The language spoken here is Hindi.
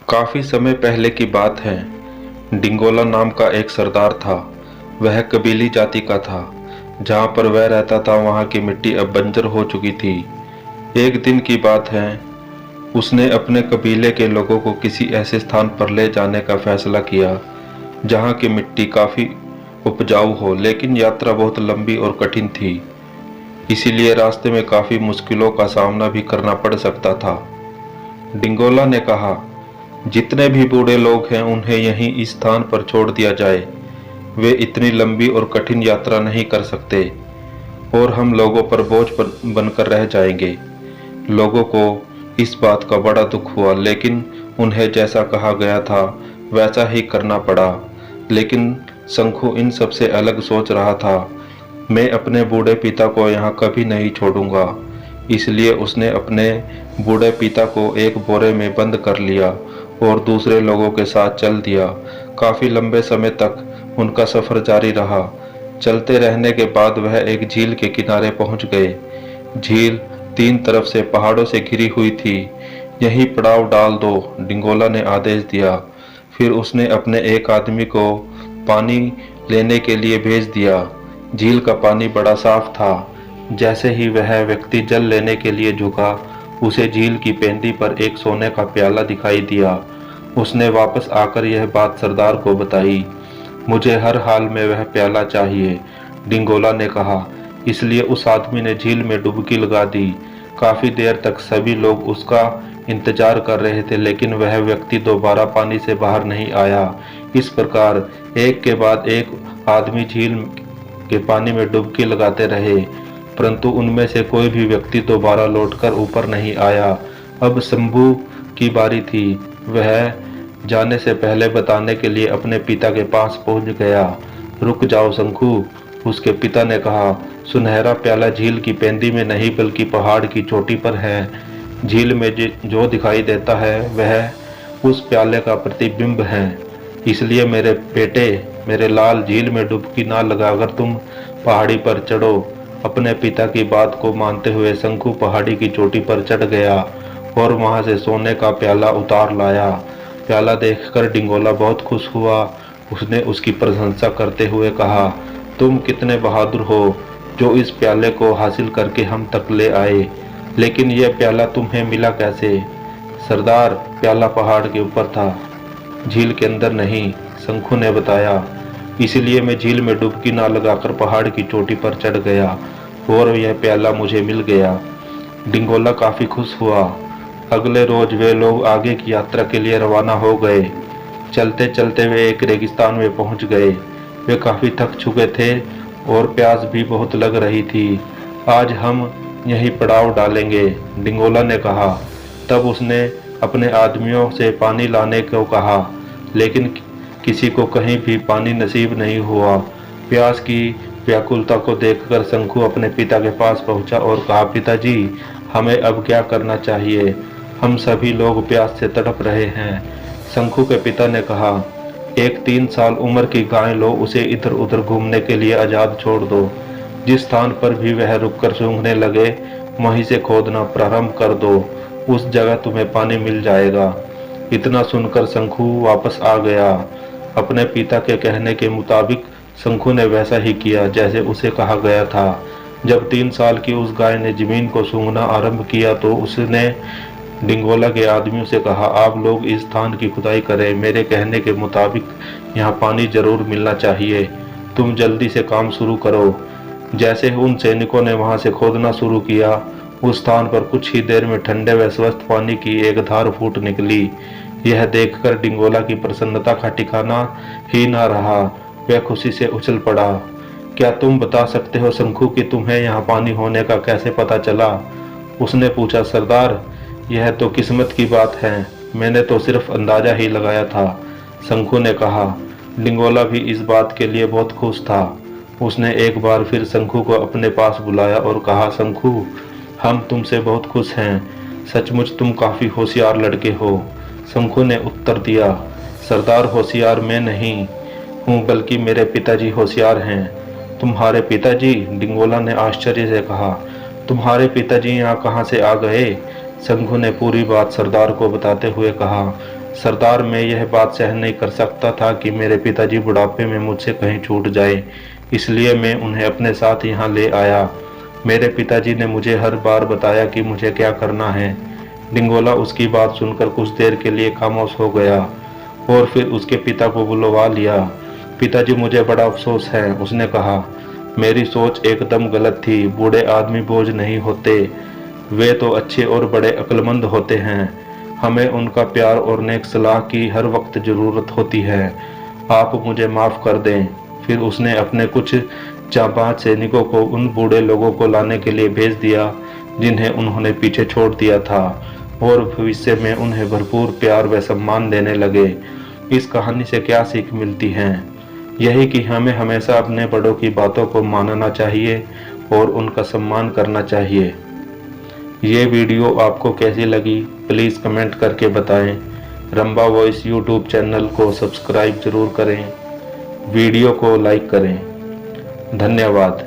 काफी समय पहले की बात है। डिंगोला नाम का एक सरदार था। वह कबीली जाति का था। जहाँ पर वह रहता था वहाँ की मिट्टी अब बंजर हो चुकी थी। एक दिन की बात है, उसने अपने कबीले के लोगों को किसी ऐसे स्थान पर ले जाने का फैसला किया जहाँ की मिट्टी काफी उपजाऊ हो, लेकिन यात्रा बहुत लंबी और कठिन थी। इसीलिए रास्ते में काफी मुश्किलों का सामना भी करना पड़ सकता था। डिंगोला ने कहा, जितने भी बूढ़े लोग हैं उन्हें यहीं इस स्थान पर छोड़ दिया जाए। वे इतनी लंबी और कठिन यात्रा नहीं कर सकते और हम लोगों पर बोझ बनकर रह जाएंगे। लोगों को इस बात का बड़ा दुख हुआ, लेकिन उन्हें जैसा कहा गया था वैसा ही करना पड़ा। लेकिन शंखू इन सब से अलग सोच रहा था। मैं अपने बूढ़े पिता को यहाँ कभी नहीं छोड़ूंगा। इसलिए उसने अपने बूढ़े पिता को एक बोरे में बंद कर लिया और दूसरे लोगों के साथ चल दिया। काफी लंबे समय तक उनका सफर जारी रहा। चलते रहने के बाद वह एक झील के किनारे पहुंच गए। झील तीन तरफ से पहाड़ों से घिरी हुई थी। यहीं पड़ाव डाल दो, डिंगोला ने आदेश दिया। फिर उसने अपने एक आदमी को पानी लेने के लिए भेज दिया। झील का पानी बड़ा साफ था। जैसे ही वह व्यक्ति जल लेने के लिए झुका, उसे झील की पेंदी पर एक सोने का प्याला दिखाई दिया। उसने वापस आकर यह बात सरदार को बताई। मुझे हर हाल में वह प्याला चाहिए, डिंगोला ने कहा। इसलिए उस आदमी ने झील में डुबकी लगा दी। काफी देर तक सभी लोग उसका इंतजार कर रहे थे, लेकिन वह व्यक्ति दोबारा पानी से बाहर नहीं आया। इस प्रकार एक के बाद एक आदमी झील के पानी में डुबकी लगाते रहे, परंतु उनमें से कोई भी व्यक्ति दोबारा लौटकर ऊपर नहीं आया। अब शंभू की बारी थी। वह जाने से पहले बताने के लिए अपने पिता के पास पहुंच गया। रुक जाओ शंखू, उसके पिता ने कहा। सुनहरा प्याला झील की पेंदी में नहीं बल्कि पहाड़ की चोटी पर है। झील में जो दिखाई देता है वह उस प्याले का प्रतिबिंब है। इसलिए मेरे बेटे, मेरे लाल, झील में डुबकी ना लगाकर तुम पहाड़ी पर चढ़ो। अपने पिता की बात को मानते हुए शंखू पहाड़ी की चोटी पर चढ़ गया और वहां से सोने का प्याला उतार लाया। प्याला देखकर डिंगोला बहुत खुश हुआ। उसने उसकी प्रशंसा करते हुए कहा, तुम कितने बहादुर हो जो इस प्याले को हासिल करके हम तक ले आए। लेकिन यह प्याला तुम्हें मिला कैसे? सरदार, प्याला पहाड़ के ऊपर था, झील के अंदर नहीं, शंखू ने बताया। इसलिए मैं झील में डुबकी ना लगाकर पहाड़ की चोटी पर चढ़ गया और यह प्याला मुझे मिल गया। डिंगोला काफी खुश हुआ। अगले रोज वे लोग आगे की यात्रा के लिए रवाना हो गए। चलते चलते वे एक रेगिस्तान में पहुंच गए। वे काफी थक चुके थे और प्यास भी बहुत लग रही थी। आज हम यहीं पड़ाव डालेंगे, डिंगोला ने कहा। तब उसने अपने आदमियों से पानी लाने को कहा, लेकिन किसी को कहीं भी पानी नसीब नहीं हुआ। प्यास की व्याकुलता को देखकर शंखू अपने पिता के पास पहुंचा और कहा, पिताजी, हमें अब क्या करना चाहिए? हम सभी लोग प्यास से तड़प रहे हैं। शंखू के पिता ने कहा, एक 3 साल उम्र की गाय लो, उसे इधर उधर घूमने के लिए आजाद छोड़ दो। जिस स्थान पर भी वह रुककर सूंघने लगे वहीं से खोदना प्रारंभ कर दो। उस जगह तुम्हें पानी मिल जाएगा। इतना सुनकर शंखू वापस आ गया। अपने पिता के कहने के मुताबिक शंखू ने वैसा ही किया जैसे उसे कहा गया था। जब 3 साल की उस गाय ने जमीन को सूंघना आरंभ किया तो उसने डिंगोला के आदमियों से कहा, आप लोग इस स्थान की खुदाई करें। मेरे कहने के मुताबिक यहाँ पानी जरूर मिलना चाहिए। तुम जल्दी से काम शुरू करो। जैसे उन सैनिकों ने वहां से खोदना शुरू किया, उस स्थान पर कुछ ही देर में ठंडे व स्वस्थ पानी की एक धार फूट निकली। यह देखकर डिंगोला की प्रसन्नता का ठिकाना ही ना रहा। वह खुशी से उछल पड़ा। क्या तुम बता सकते हो शंखू कि तुम्हें यहाँ पानी होने का कैसे पता चला? उसने पूछा। सरदार, यह तो किस्मत की बात है, मैंने तो सिर्फ अंदाजा ही लगाया था, शंखू ने कहा। डिंगोला भी इस बात के लिए बहुत खुश था। उसने एक बार फिर शंखू को अपने पास बुलाया और कहा, शंखू, हम तुमसे बहुत खुश हैं। सचमुच तुम काफी होशियार लड़के हो। शंखू ने उत्तर दिया, सरदार, होशियार मैं नहीं हूँ बल्कि मेरे पिताजी होशियार हैं। तुम्हारे पिताजी? डिंगोला ने आश्चर्य से कहा। तुम्हारे पिताजी यहाँ कहाँ से आ गए? शंखू ने पूरी बात सरदार को बताते हुए कहा। सरदार, मैं यह बात सहन नहीं कर सकता था कि मेरे पिताजी बुढ़ापे में मुझसे कहीं छूट जाए, इसलिए मैं उन्हें अपने साथ यहाँ ले आया। मेरे पिताजी ने मुझे हर बार बताया कि मुझे क्या करना है। डिंगोला उसकी बात सुनकर कुछ देर के लिए खामोश हो गया और फिर उसके पिता को बुलवा लिया। पिताजी, मुझे बड़ा अफसोस है, उसने कहा। मेरी सोच एकदम गलत थी। बूढ़े आदमी बोझ नहीं होते, वे तो अच्छे और बड़े अक्लमंद होते हैं। हमें उनका प्यार और नेक सलाह की हर वक्त ज़रूरत होती है। आप मुझे माफ़ कर दें। फिर उसने अपने कुछ जांबाज सैनिकों को उन बूढ़े लोगों को लाने के लिए भेज दिया जिन्हें उन्होंने पीछे छोड़ दिया था, और भविष्य में उन्हें भरपूर प्यार व सम्मान देने लगे। इस कहानी से क्या सीख मिलती है? यही कि हमें हमेशा अपने बड़ों की बातों को मानना चाहिए और उनका सम्मान करना चाहिए। ये वीडियो आपको कैसी लगी प्लीज़ कमेंट करके बताएं। रंबा वॉइस यूट्यूब चैनल को सब्सक्राइब जरूर करें, वीडियो को लाइक करें। धन्यवाद।